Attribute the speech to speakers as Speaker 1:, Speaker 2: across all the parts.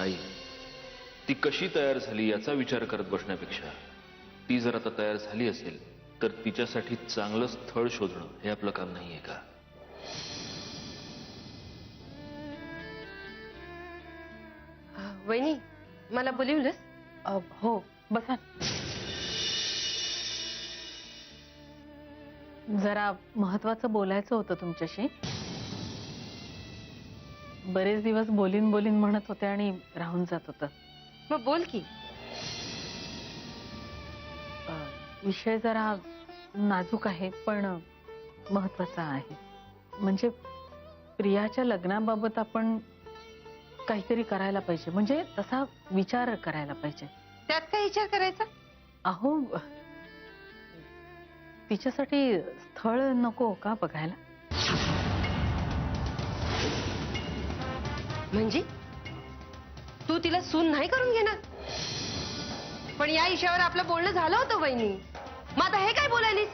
Speaker 1: आई, ती कशी तयार झाली याचा विचार करत बसण्यापेक्षा ती जर आता तयार झाली असेल तर तिच्यासाठी चांगलं स्थळ शोधणं हे आपलं काम नाहीये का?
Speaker 2: वहिनी, मला बोलवलंस?
Speaker 3: हो, बसा. जरा महत्वाचं बोलायचं होतं तुमच्याशी. बरेच दिवस बोलीन बोलीन म्हणत होते आणि राहून जात होतं.
Speaker 2: मग बोल की.
Speaker 3: विषय जरा नाजूक आहे पण महत्वाचा आहे. म्हणजे प्रियाच्या लग्नाबाबत आपण काहीतरी करायला पाहिजे. म्हणजे तसा विचार करायला पाहिजे.
Speaker 2: त्यात काय विचार करायचा?
Speaker 3: अहो, तिच्यासाठी स्थळ नको का बघायला?
Speaker 2: म्हणजे तू तिला सून नाही करून घेणार? पण या विषयावर आपलं बोलणं झालं होतं वहिनी. मग आता हे काय बोलायलीस?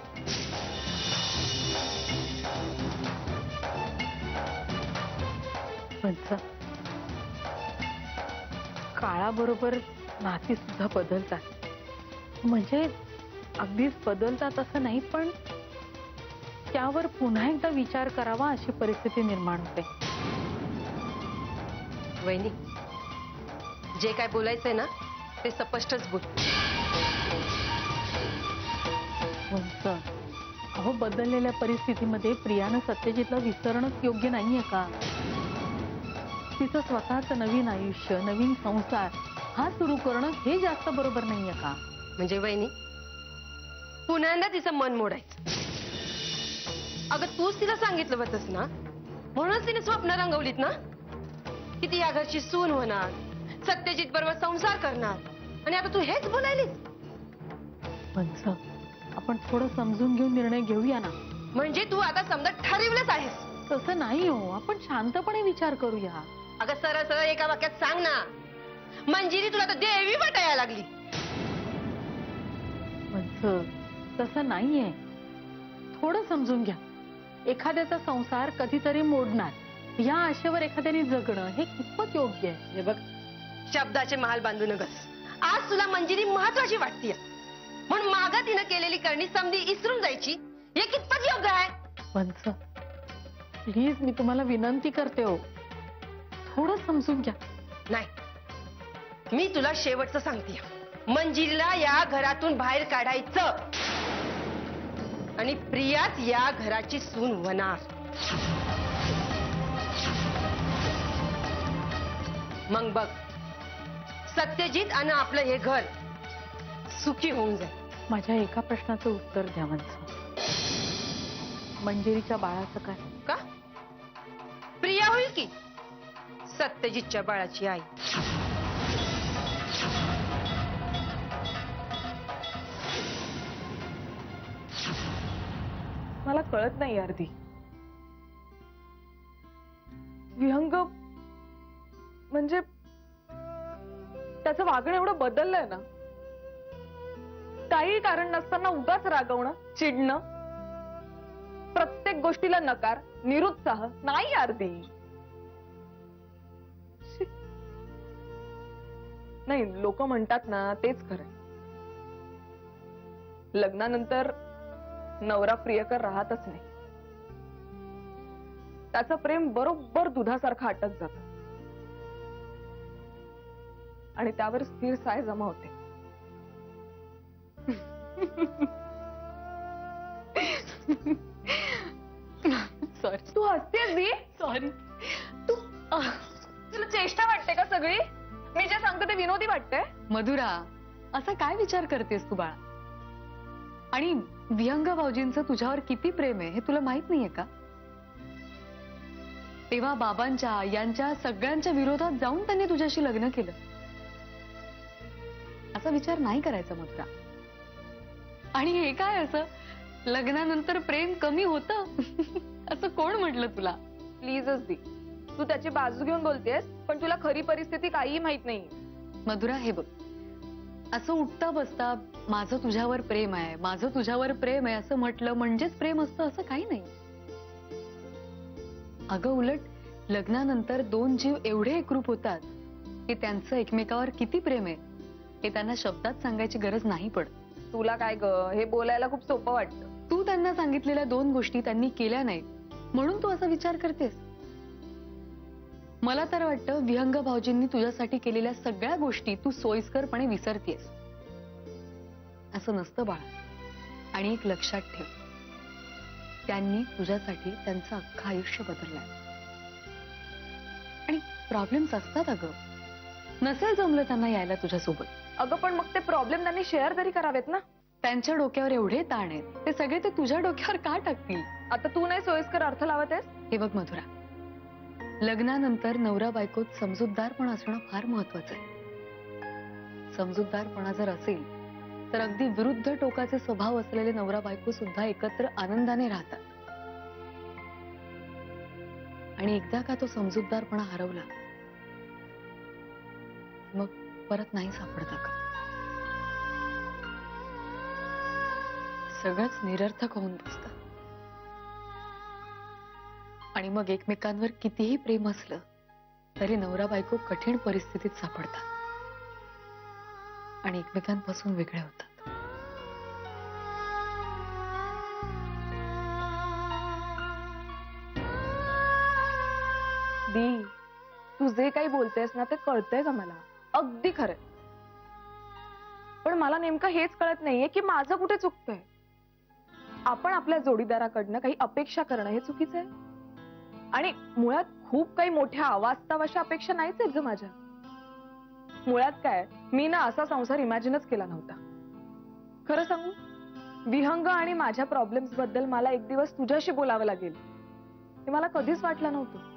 Speaker 3: पंच, काळाबरोबर नाती सुद्धा बदलतात. म्हणजे अगदीच बदलतात असं नाही, पण त्यावर पुन्हा एकदा विचार करावा अशी परिस्थिती निर्माण होते.
Speaker 2: वहिनी, जे काय बोलायचंय ना ते स्पष्टच बोल.
Speaker 3: पंच, अहो, बदललेल्या परिस्थितीमध्ये प्रियानं सत्यजितला विसरणंच योग्य नाहीये का? तिचं स्वतःचं नवीन आयुष्य, नवीन संसार हा सुरू करणं हे जास्त बरोबर नाहीये का?
Speaker 2: म्हणजे वहिनी, पुन्हा तिचं मन मोडायचं. अगं, तूच तिला सांगितलं होतंस ना, म्हणूनच तिने स्वप्न रंगवलीत ना की ती या घरची सून होणार, सत्यजित बरोबर संसार करणार. आणि आता तू हेच बोलायलीस?
Speaker 3: पंच, आपण थोडं समजून घेऊन निर्णय घेऊया ना.
Speaker 2: म्हणजे तू आता समजा ठरवलंच आहेस?
Speaker 3: तसं नाही हो, आपण शांतपणे विचार करूया.
Speaker 2: अगं, सरळ सरळ एका वाक्यात सांग ना. मंजिरी, तुला तर देवी वाटायला लागली.
Speaker 3: पंच, तसं नाहीये. थोडं समजून घ्या. एखाद्याचा संसार कधीतरी मोडणार, या आशेवर एखाद्याने जगणं हे कितपत योग्य आहे?
Speaker 2: हे बघ, शब्दाचे महाल बांधू नकस. आज तुला मंजिरी महत्वाची वाटतीय म्हणून मागं तिनं केलेली करणी समधी इसरून जायची हे कितपत योग्य आहे?
Speaker 3: पंच, प्लीज, मी तुम्हाला विनंती करते हो, थोडं समजून घ्या.
Speaker 2: नाही, मी तुला शेवटचं सांगते. मंजिरीला या घरातून बाहेर काढायचं आणि प्रियाच या घराची सून होणार. मग बघ, सत्यजित आणि आपलं हे घर सुखी होऊन जाईल.
Speaker 3: माझ्या एका प्रश्नाचं उत्तर द्या. मंजिरीच्या बाळाचं काय?
Speaker 2: का? प्रिया होईल की सत्यजितच्या बाळाची आई.
Speaker 4: मला कळत नाही अर्धी. विहंग म्हणजे त्याचं वागणं एवढं बदललंय ना. काही कारण नसताना उगाच रागवणं, चिडणं, प्रत्येक गोष्टीला नकार, निरुत्साह. नाही अर्धी. नाही, लोक म्हणतात ना तेच खरंय. लग्नानंतर नवरा प्रियकर राहतच नाही. त्याचं प्रेम बरोबर दुधासारखं आटत जात आणि त्यावर स्थिर साय जमा होते.
Speaker 3: सॉरी.
Speaker 4: तू हसतेस बी?
Speaker 3: सॉरी.
Speaker 4: तुला चेष्टा वाटते का सगळी? मी जे सांगते ते विनोदी वाटतंय?
Speaker 3: मधुरा, असा काय विचार करतेस तू बाळा? आणि विहंग भाऊजींचं तुझ्यावर किती प्रेम आहे हे तुला माहित नाहीये का? तेव्हा बाबांच्या, यांच्या सगळ्यांच्या विरोधात जाऊन त्यांनी तुझ्याशी लग्न केलं. असा विचार नाही करायचा मधुरा. आणि हे काय असं लग्नानंतर प्रेम कमी होतं असं कोण म्हटलं तुला?
Speaker 4: प्लीजच दी, तू त्याची बाजू घेऊन बोलतेस पण तुला खरी परिस्थिती काहीही माहित नाही.
Speaker 3: मधुरा, हे बघ, असं उठता बसता माझं तुझ्यावर प्रेम आहे, माझं तुझ्यावर प्रेम आहे असं म्हटलं म्हणजेच प्रेम असतं असं काही नाही. अगं, उलट लग्नानंतर दोन जीव एवढे एकरूप होतात
Speaker 5: की त्यांचं एकमेकावर किती प्रेम आहे हे त्यांना शब्दात सांगायची गरज नाही पडत.
Speaker 4: तुला काय ग, हे बोलायला खूप सोपं वाटतं.
Speaker 5: तू त्यांना सांगितलेल्या 2 गोष्टी त्यांनी केल्या नाहीत म्हणून तू असा विचार करतेस. मला तर वाटतं विहंग भाऊजींनी तुझ्यासाठी केलेल्या सगळ्या गोष्टी तू सोयीस्करपणे विसरतेस. असं नसतं बाळा. आणि एक लक्षात ठेव, त्यांनी तुझ्यासाठी त्यांचं अख्खं आयुष्य बदललंय. आणि प्रॉब्लेम्स असतात अगं. नसेल जमलं त्यांना यायला तुझ्यासोबत.
Speaker 4: अगं पण मग ते प्रॉब्लेम त्यांनी शेअर तरी करावेत ना.
Speaker 5: त्यांच्या डोक्यावर एवढे ताण आहेत, ते सगळे ते तुझ्या डोक्यावर का टाकतील?
Speaker 4: आता तू नाही सोयीस्कर अर्थ लावत आहेस.
Speaker 5: हे बघ मधुरा, लग्नानंतर नवरा बायकोत समजूतदारपणा असणं फार महत्वाचं आहे. समजूतदारपणा जर असेल तर अगदी विरुद्ध टोकाचे स्वभाव असलेले नवरा बायको सुद्धा एकत्र आनंदाने राहतात. आणि एकदा का तो समजूतदारपणा हरवला मग परत नाही सापडता का? सगळंच निरर्थक होऊन बसतं. आणि मग एकमेकांवर कितीही प्रेम असलं तरी नवरा बायको कठीण परिस्थितीत सापडतात आणि एकमेकांपासून वेगळे होतात.
Speaker 4: दी, तू जे काही बोलतेस ना ते कळतंय का मला, अगदी खरंय. पण मला नेमकं हेच कळत नाहीये की माझं कुठे चुकतंय. आपण आपल्या जोडीदाराकडनं काही अपेक्षा करणं हे चुकीचं आहे. आणि मुळात खूप काही मोठ्या अवास्तव अशा अपेक्षा नाहीच आहेत ग माझ्या. मुळात काय, मी ना असा संसार इमॅजिनच केला नव्हता. खरं सांगू, विहंग आणि माझ्या प्रॉब्लेम्स बद्दल मला एक दिवस तुझ्याशी बोलावं लागेल हे मला कधीच वाटलं नव्हतं.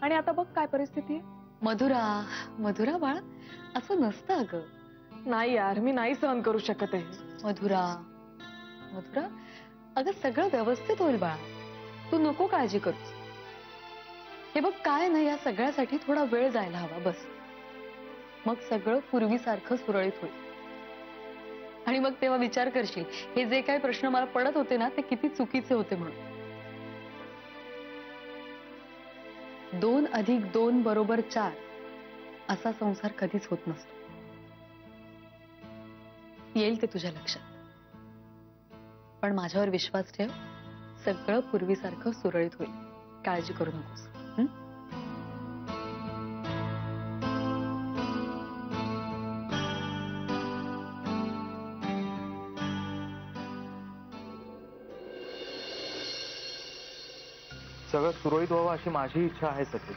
Speaker 4: आणि आता बघ काय परिस्थिती आहे.
Speaker 5: मधुरा, मधुरा बाळ, असं नसतं अगं.
Speaker 4: नाही यार, मी नाही सहन करू शकत आहे.
Speaker 5: मधुरा, मधुरा, अगं सगळं व्यवस्थित होईल बाळा. तू नको काळजी करूस. हे बघ काय ना, या सगळ्यासाठी थोडा वेळ जायला हवा बस. मग सगळं पूर्वीसारखं सुरळीत होईल. आणि मग तेव्हा विचार करशील हे जे काही प्रश्न मला पडत होते ना ते किती चुकीचे होते म्हणून. 2 + 2 = 4 असा संसार कधीच होत नसतो. येईल ते तुझ्या लक्षात. पण माझ्यावर विश्वास ठेव, सगळं पूर्वीसारखं सुरळीत होईल. काळजी करू नकोस.
Speaker 6: सगळं सुरळीत व्हावं अशी माझी इच्छा आहे सचिन.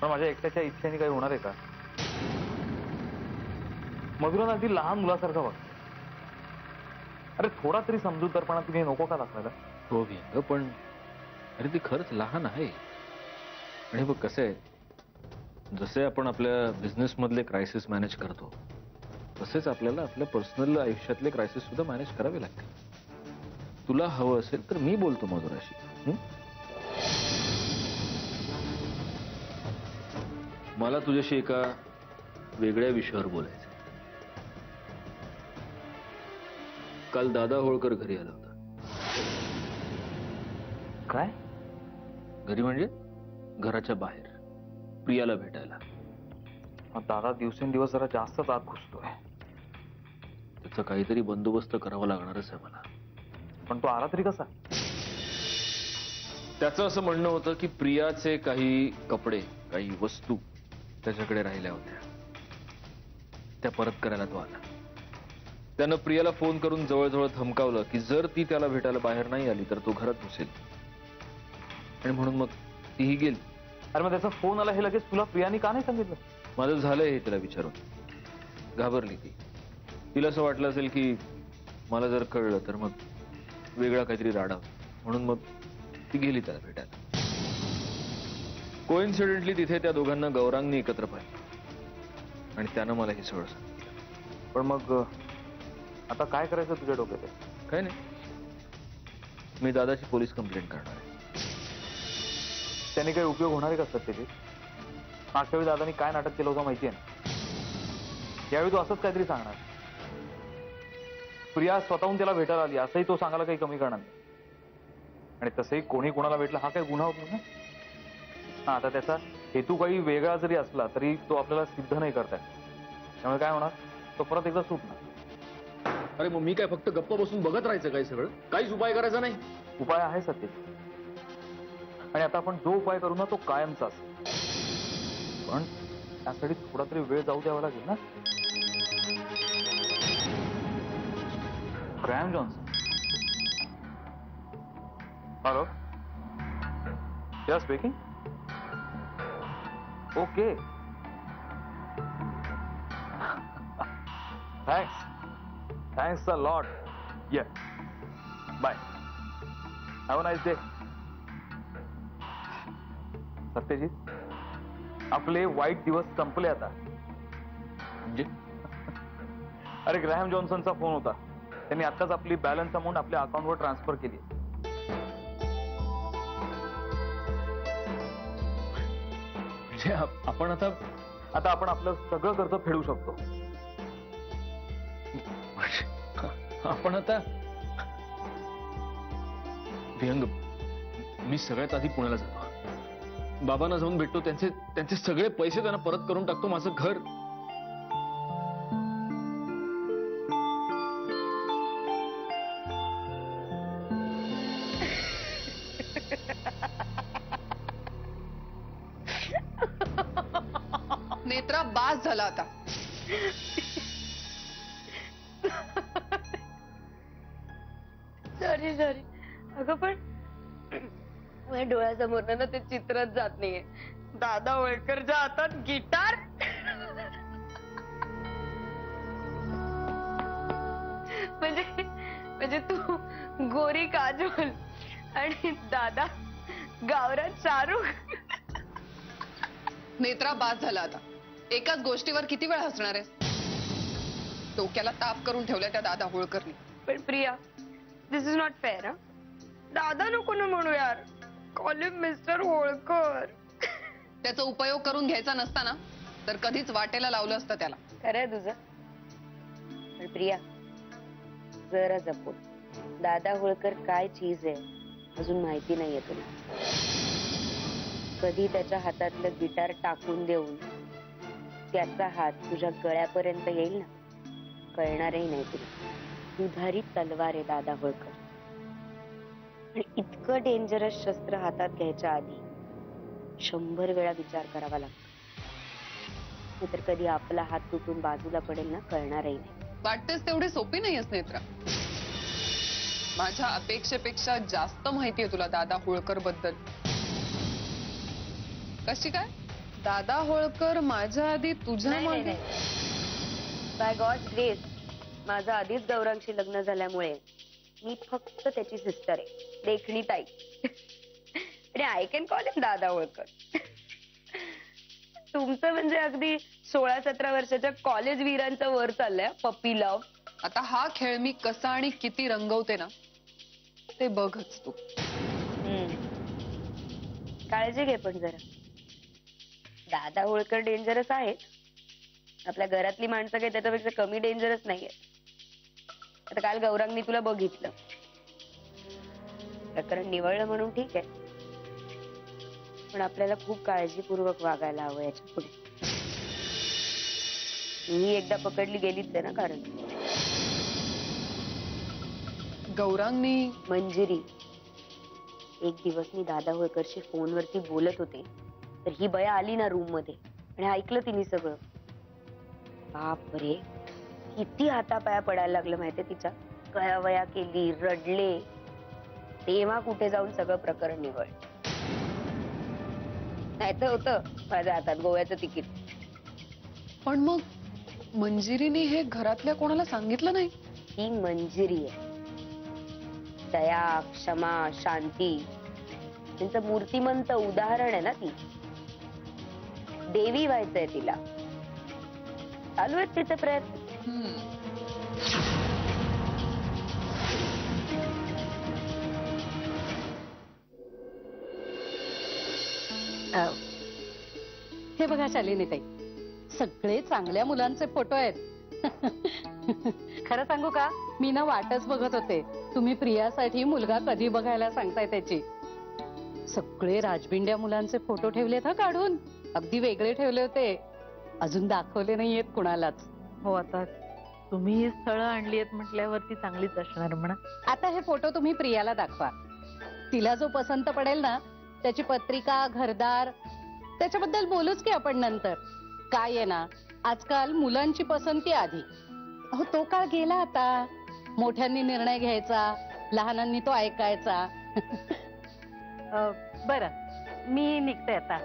Speaker 6: पण माझ्या एकट्याच्या इच्छेने काही होणार आहे का? मधुरानं अगदी लहान मुलासारखं वागत. अरे थोडा तरी समजूतदारपणा तिने नको का दाखवायला?
Speaker 1: हो विहंग, पण अरे ती खरंच लहान आहे. आणि बघ कसं आहे, जसे आपण आपल्या बिझनेस मधले क्रायसिस मॅनेज करतो तसेच आपल्याला आपल्या पर्सनल आयुष्यातले क्रायसिस सुद्धा मॅनेज करावे लागतील. तुला हवं असेल तर मी बोलतो मधुराशी. मला तुझ्याशी एका वेगळ्या विषयावर बोलायचं. काल दादा होळकर घरी आला होता.
Speaker 6: काय?
Speaker 1: घरी म्हणजे घराच्या बाहेर, प्रियाला भेटायला.
Speaker 6: दादा दिवसेंदिवस जरा जास्तच आत घुसतोय.
Speaker 1: त्याचा काहीतरी बंदोबस्त करावा लागणारच आहे मला.
Speaker 6: पण तो आला तरी कसा?
Speaker 1: त्याचं असं म्हणणं होतं की प्रियाचे काही कपडे, काही वस्तू त्याच्याकडे राहिल्या होत्या, त्या परत करायला तो आला. त्यानं प्रियाला फोन करून जवळजवळ धमकावलं की जर ती त्याला भेटायला बाहेर नाही आली तर तो घरात घुसेल. आणि म्हणून मग तीही गेली.
Speaker 6: अरे मग त्याचा फोन आला हे लगेच तुला प्रियाने का नाही सांगितलं?
Speaker 1: माझं झालंय हे तिला विचारून. घाबरली ती. तिला असं वाटलं असेल की मला जर कळलं तर मग वेगळा काहीतरी राडा, म्हणून मग ती गेली त्याला भेटायला. कोइन्सिडेंटली तिथे त्या दोघांना गौरांगनी एकत्र पाहिलं आणि त्यानं मला ही सगळं सांगितलं.
Speaker 6: पण मग आता काय करायचं तुझ्या डोक्यात?
Speaker 1: काय नाही, मी दादाची पोलीस कंप्लेंट करणार आहे.
Speaker 6: त्याने काही उपयोग होणार आहे का सत्यजित? मागच्या वेळी दादानी काय नाटक केलं होतं माहिती आहे ना? यावेळी तो असंच काहीतरी सांगणार. प्रिया स्वतःहून त्याला भेटायला आली असंही तो सांगायला काही कमी करणार नाही. आणि तसंही कोणी कोणाला भेटलं हा काही गुन्हा होत नाही ना. आता त्याचा हेतू काही वेगळा जरी असला तरी तो आपल्याला सिद्ध नाही करताय. त्यामुळे काय होणार, तो परत एकदा सुटणार.
Speaker 1: अरे मग मी काय फक्त गप्प बसून बघत राहायचं काय सगळं? काहीच उपाय करायचा नाही?
Speaker 6: उपाय आहे सत्यजित, आणि आता आपण जो उपाय करू ना तो कायमचा असेल. पण त्यासाठी थोडा तरी वेळ जाऊ द्यावा लागेल ना. Graham Johnson. Hello, yeah speaking. Okay, thanks a lot. Yeah, bye, have a nice day. Satyajit, आपले वाईट दिवस संपले आता.
Speaker 1: म्हणजे
Speaker 6: अरे ग्रॅहम जॉन्सनचा फोन होता. त्यांनी आत्ताच आपली बॅलन्स अमाऊंट आपल्या अकाउंटवर ट्रान्सफर केली.
Speaker 1: म्हणजे आपण आता
Speaker 6: आपण आपलं सगळं कर्ज फेडू शकतो.
Speaker 1: आपण आता विहंग, मी सगळ्यात आधी पुण्याला जातो, बाबांना जाऊन भेटतो, त्यांचे सगळे पैसे त्यांना परत करून टाकतो. माझं घर
Speaker 5: नेत्रा, बास झाला आता.
Speaker 2: Sorry sorry. अगं पण माझ्या डोळ्यासमोर ना ते चित्रच जात नाहीये. दादा होळकरच्या हातात गिटार. म्हणजे तू गोरी काजोल आणि दादा गावरान शाहरुख.
Speaker 5: नेत्रा, बास झाला आता. एकाच गोष्टीवर किती वेळ हसणार आहेस? डोक्याला ताप करून ठेवलाय त्या दादा होळकरनी.
Speaker 2: पण प्रिया, दिस इज नॉट फेअर. हा, दादा नको ना म्हणू यार, कॉल हिम मिस्टर होळकर.
Speaker 5: त्याचा उपयोग करून घ्यायचा नसताना तर कधीच वाटेला लावलं असतं त्याला.
Speaker 2: खरंय तुझं. पण प्रिया, जरा जपून. दादा होळकर काय चीज आहे अजून माहिती नाहीये तुला. कधी त्याच्या हातातलं गिटार टाकून देऊन त्याचा हात तुझ्या गळ्यापर्यंत येईल ना, कळणारही नाही तुला. दुधारी तलवार आहे दादा होळकर. आणि इतकं डेंजरस शस्त्र हातात घ्यायच्या आधी 100 वेळा विचार करावा लागतो. नाहीतर कधी आपला हात तुटून बाजूला पडेल ना, कळणारही नाही.
Speaker 5: वाटतेस तेवढी सोपी नाहीयेस नेत्रा. माझ्या अपेक्षेपेक्षा जास्त माहिती आहे तुला दादा होळकर बद्दल. कशी काय? दादा होळकर माझ्या आधी तुझ्या मागे.
Speaker 2: बाय गॉड ग्रेस, माझं आधीच गौरांशी लग्न झाल्यामुळे मी फक्त त्याची सिस्टर आहे, देखणी ताई. आणि आय कॅन कॉल हिम दादा होळकर. तुमचं म्हणजे अगदी 16-17 वर्षाच्या कॉलेज वीरांच्या वर चाललंय पप्पी लव्ह.
Speaker 5: आता हा खेळ मी कसा आणि किती रंगवते ना ते बघच तू.
Speaker 2: काळजी घे पण जरा. दादा होळकर डेंजरस आहे. आपल्या घरातली माणसं काही त्याच्यापेक्षा कमी डेंजरस नाहीये. आता काल गौरांगनी तुला बघितलं, प्रकरण निवळलं म्हणून ठीक आहे, पण आपल्याला खूप काळजीपूर्वक वागायला हवं याच्या पुढे. ही एकदा पकडली गेलीच आहे ना. कारण
Speaker 5: गौरांगनी
Speaker 2: मंजिरी, एक दिवस मी दादा होळकरशी फोनवरती बोलत होते तर ही बया आली ना रूम मध्ये आणि ऐकलं तिने सगळं. बापरे, किती हातापाया पडायला लागलं माहितीये तिच्या. कयावया केली, रडले. तेव्हा कुठे जाऊन सगळं प्रकरण निवळ. नाही तर होतं माझ्या हातात गोव्याचं तिकीट.
Speaker 5: पण मग मंजिरीने हे घरातल्या कोणाला सांगितलं नाही?
Speaker 2: ही मंजिरी आहे. दया, क्षमा, शांती त्यांचं मूर्तिमंत उदाहरण आहे ना ती. देवी व्हायचंय तिला. चालू आहेत तिचे प्रयत्न.
Speaker 3: हे बघा शालिनी ताई, सगळे चांगल्या मुलांचे फोटो आहेत. खरं सांगू का, मी ना वाटच बघत होते तुम्ही प्रियासाठी मुलगा कधी बघायला सांगताय त्याची. सगळे राजबिंड्या मुलांचे फोटो ठेवलेत हा काढून.
Speaker 5: अगदी वेगळे ठेवले होते, अजून दाखवले नाहीयेत कुणालाच.
Speaker 3: हो, आता तुम्ही ही स्थळं आणली आहेत म्हटल्यावरती चांगलीच असणार म्हणा.
Speaker 5: आता हे फोटो तुम्ही प्रियाला दाखवा. तिला जो पसंत पडेल ना, त्याची पत्रिका, घरदार, त्याच्याबद्दल बोलूच की आपण नंतर. काय आहे ना, आजकाल मुलांची पसंती आधी. अहो, तो काळ गेला आता. मोठ्यांनी निर्णय घ्यायचा, लहानांनी तो ऐकायचा.
Speaker 7: बरं, मी निघते आता.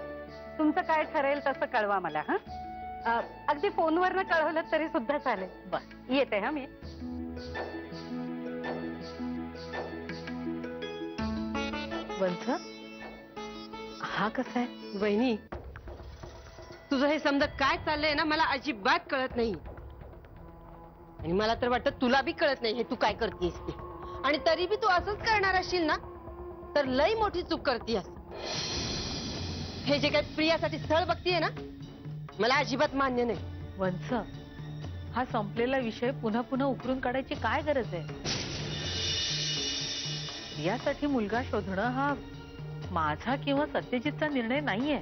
Speaker 7: तुमचं काय ठरेल तसं कळवा मला. हा, अगदी फोनवरनं कळवलं तरी सुद्धा चालेल.
Speaker 3: बर,
Speaker 7: येते हा मी.
Speaker 3: वंश, हा कसा आहे?
Speaker 2: वहिनी, तुझं हे समजा काय चाललंय ना, मला अजिबात कळत नाही. आणि मला तर वाटतं तुला बी कळत नाही हे तू काय करतेस ते. आणि तरी बी तू असंच करणार असशील ना, तर लई मोठी चूक करतेस. हे जे काही प्रियासाठी स्थळ बघतीये ना, मला अजिबात मान्य नाही.
Speaker 3: वंश, हा संपलेला विषय पुन्हा पुन्हा उकरून काढायची काय गरज आहे? यासाठी मुलगा शोधणं हा माझा किंवा सत्यजितचा निर्णय नाहीये.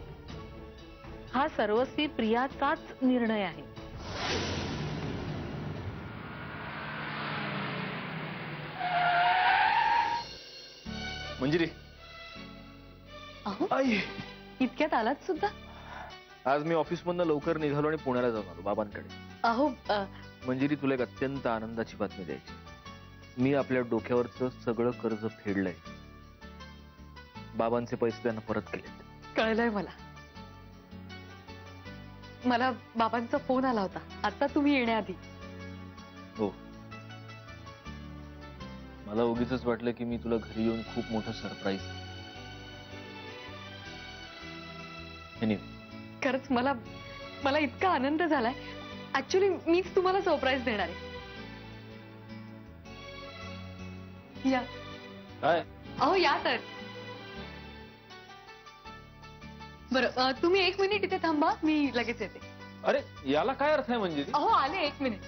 Speaker 3: हा सर्वस्वी प्रियाचाच निर्णय आहे.
Speaker 1: मंजिरी,
Speaker 5: अहो,
Speaker 1: आई,
Speaker 5: इतक्यात आलात सुद्धा?
Speaker 1: आज मी ऑफिसमधनं लवकर निघालो आणि पुण्याला जाऊन आलो बाबांकडे.
Speaker 5: अहो,
Speaker 1: मंजिरी, तुला एक अत्यंत आनंदाची बातमी द्यायची. मी आपल्या डोक्यावरचं सगळं कर्ज फेडलंय. बाबांचे पैसे त्यांना परत केलेत.
Speaker 5: कळलंय मला. मला बाबांचा फोन आला होता आता तुम्ही येण्याआधी.
Speaker 1: हो, मला उगीच वाटलं की मी तुला घरी येऊन खूप मोठं सरप्राईज.
Speaker 5: खरंच मला इतका आनंद झालाय. ऍक्च्युली मीच तुम्हाला सरप्राईज देणार आहे. या.
Speaker 1: काय?
Speaker 5: अहो, या तर. बरं, तुम्ही 1 मिनिट इथे थांबा, मी लगेच येते.
Speaker 1: अरे, याला काय अर्थ आहे मंजिरी?
Speaker 5: अहो, आले 1 मिनिट.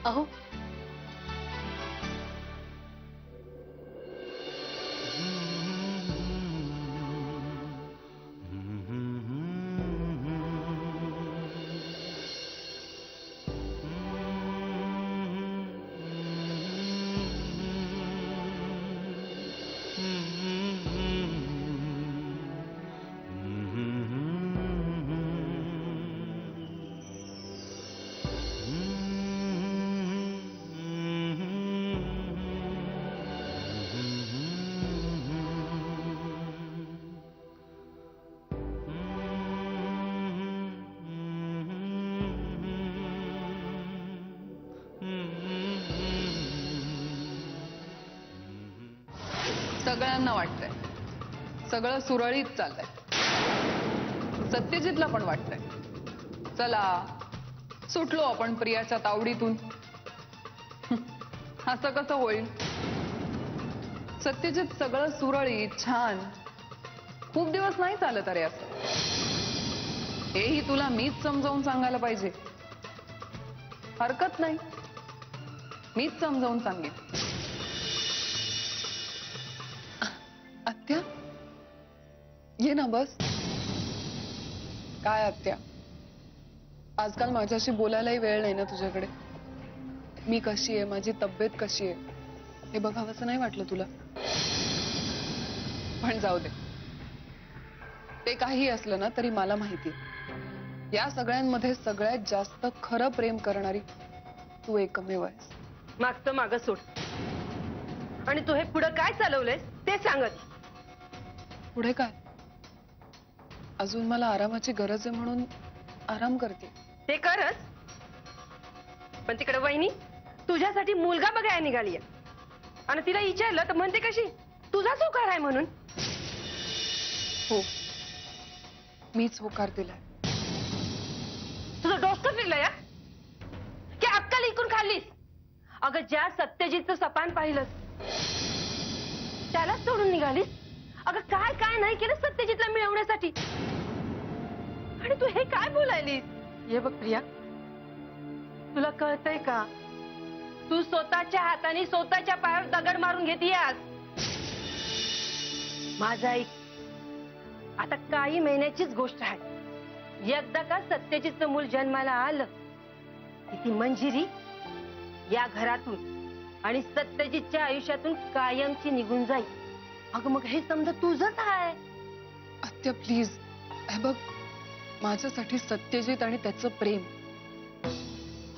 Speaker 5: अहो,
Speaker 8: सगळ्यांना वाटतंय सगळं सुरळीत चाललंय. सत्यजितला पण वाटतंय चला सुटलो आपण प्रियाच्या तावडीतून. असं कसं होईल? सत्यजित, सगळं सुरळीत छान खूप दिवस नाही चालत अरे असं. हेही तुला मीच समजावून सांगायला पाहिजे. हरकत नाही, मीच समजावून सांगेन. आत्या, ये ना बस. काय आत्या, आजकाल माझ्याशी बोलायलाही वेळ नाही ना तुझ्याकडे. मी कशी आहे, माझी तब्येत कशी आहे हे बघावंसं नाही वाटलं तुला? पण जाऊ दे, ते काही असलं ना तरी मला माहिती या सगळ्यांमध्ये सगळ्यात जास्त खरं प्रेम करणारी तू एकमेव आहेस.
Speaker 2: मागचं मागं सोड. आणि तू हे पुढं काय चालवलंयस ते सांगत.
Speaker 8: पुढे काय? अजून मला आरामाची गरज आहे म्हणून आराम करते.
Speaker 2: ते करच, पण तिकडे वहिनी तुझ्यासाठी मुलगा बघायला निघाली. आणि तिला विचारलं तर म्हणते कशी तुझाच होकार आहे म्हणून.
Speaker 8: हो, मीच होकार दिलाय.
Speaker 2: तुझं डोसकं फिरलंय की अक्कल इकून खाल्लीस? अगं, ज्या सत्यजितचं सपान पाहिलंस त्यालाच सोडून निघालीस. अगं, काय काय नाही केलं सत्यजितला मिळवण्यासाठी. आणि तू हे काय बोलायलीस? ये बघ प्रिया, तुला कळतंय का? तू स्वतःच्या हाताने स्वतःच्या पायावर दगड मारून घेतीयास. माझा ऐक, आता काही महिन्याचीच गोष्ट आहे. एकदा का सत्यजितचं मूल जन्माला आलं की ती मंजिरी या घरातून आणि सत्यजितच्या आयुष्यातून कायमची निघून जाईल. अगं मग हे समजा तुझंच आहे.
Speaker 8: आत्या प्लीज, हे बघ, माझ्यासाठी सत्यजित आणि त्याचं प्रेम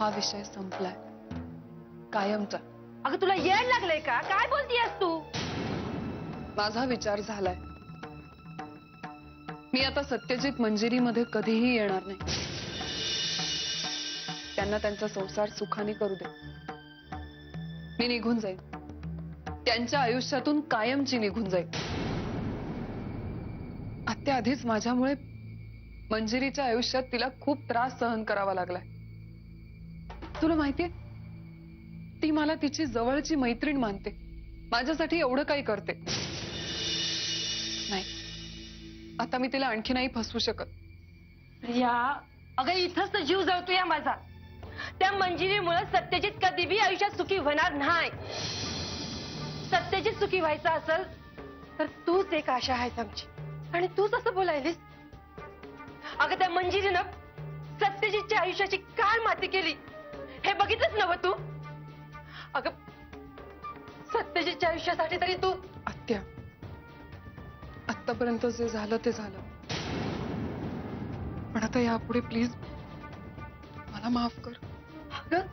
Speaker 8: हा विषय संपलाय, कायमचा.
Speaker 2: अगं तुला येड लागलंय का? काय बोलतीयस तू?
Speaker 8: माझा विचार झालाय. मी आता सत्यजित मंजिरीमध्ये कधीही येणार नाही. त्यांना त्यांचा संसार सुखाने करू दे. मी निघून जाईन, त्यांच्या आयुष्यातून कायमची निघून जाईल. आत्या, आधीच माझ्यामुळे मंजिरीच्या आयुष्यात तिला खूप त्रास सहन करावा लागलाय. तुला माहितीये, ती मला तिची जवळची मैत्रीण मानते, माझ्यासाठी एवढं काही करते. नाही, आता मी तिला आणखी नाही फसवू शकत.
Speaker 2: प्रिया, अगं इथंच तर जीव जळतोय माझा. त्या मंजिरीमुळे सत्यजित कधी बी आयुष्यात सुखी होणार नाही. सत्यजित सुखी व्हायचा असेल तर तूच एक आशा आहेस आमची, आणि तूच असं बोलायलीस. अगं त्या मंजिरीनं सत्यजितच्या आयुष्याची काय माती केली हे बघितलंच नव्ह तू? अगं सत्यजितच्या आयुष्यासाठी तरी तू.
Speaker 8: आत्या, आतापर्यंत जे झालं ते झालं, पण आता यापुढे प्लीज मला माफ कर.
Speaker 2: अगं